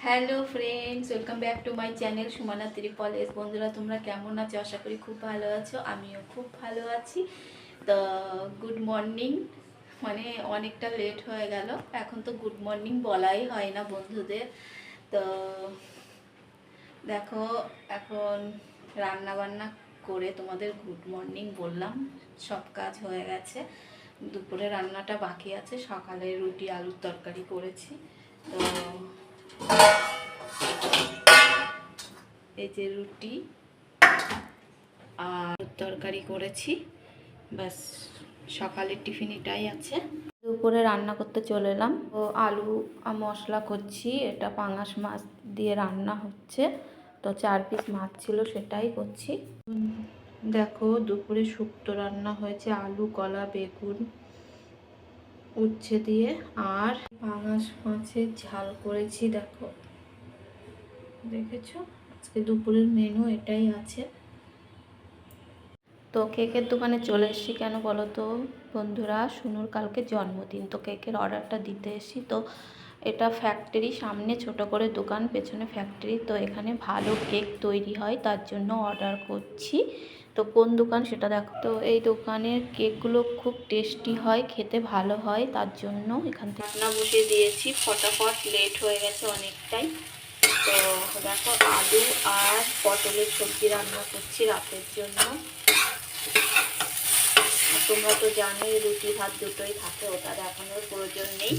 Hello friends, welcome back to my channel Sumana triple S. বন্ধুরা, তোমরা কেমন আছো? আশা করি খুব ভালো আছো। আমিও খুব ভালো আছি। তো গুড মর্নিং। মানে অনেকটা লেট হয়ে গেল, এখন তো গুড মর্নিং বলাই হয় না বন্ধুদের। তো দেখো, এখন রান্না বান্না করে তোমাদের গুড মর্নিং বললাম, সব কাজ হয়ে গেছে। দুপুরে রান্নাটা বাকি আছে, সকালে রুটি আলুর তরকারি করেছি। তো এই যে রুটি আর তরকারি করেছি, ব্যাস সকালের টিফিন এটাই আছে। দুপুরে রান্না করতে চলে এলাম। তো আলু মশলা করছি, এটা পাঙাশ মাছ দিয়ে রান্না হচ্ছে। তো 4 পিস মাছ ছিল, সেটাই করছি। দেখো, দুপুরে শুক্তো রান্না হয়েছে, আলু কলা বেগুন উচ্ছে দিয়ে, আর পাঙাশ মাছের ঝাল করেছি। দেখো, দেখেছো, আজকে দুপুরের মেনু এটাই আছে। তো কেকের দোকানে চলে এসেছি কেন বলো তো বন্ধুরা, সুনুর কালকে জন্মদিন, তো কেকের অর্ডারটা দিতে এসেছি। তো এটা ফ্যাক্টরি, সামনে ছোট করে দোকান, পেছনে ফ্যাক্টরি। তো এখানে ভালো কেক তৈরি হয়, তার জন্য অর্ডার করছি। তো কোন দোকান সেটা দেখো। তো এই দোকানের কেকগুলো খুব টেস্টি হয়, খেতে ভালো হয়, তার জন্য এখান থেকে রান্না বসিয়ে দিয়েছি। ফটাফট লেট হয়ে গেছে অনেকটাই। তো দেখো, আলু আর পটলের সবজি রান্না করছি রাতের জন্য। তোমরা তো জানোই রুটি ভাত দুটোই থাকে, ওটা দেখানোর প্রয়োজন নেই।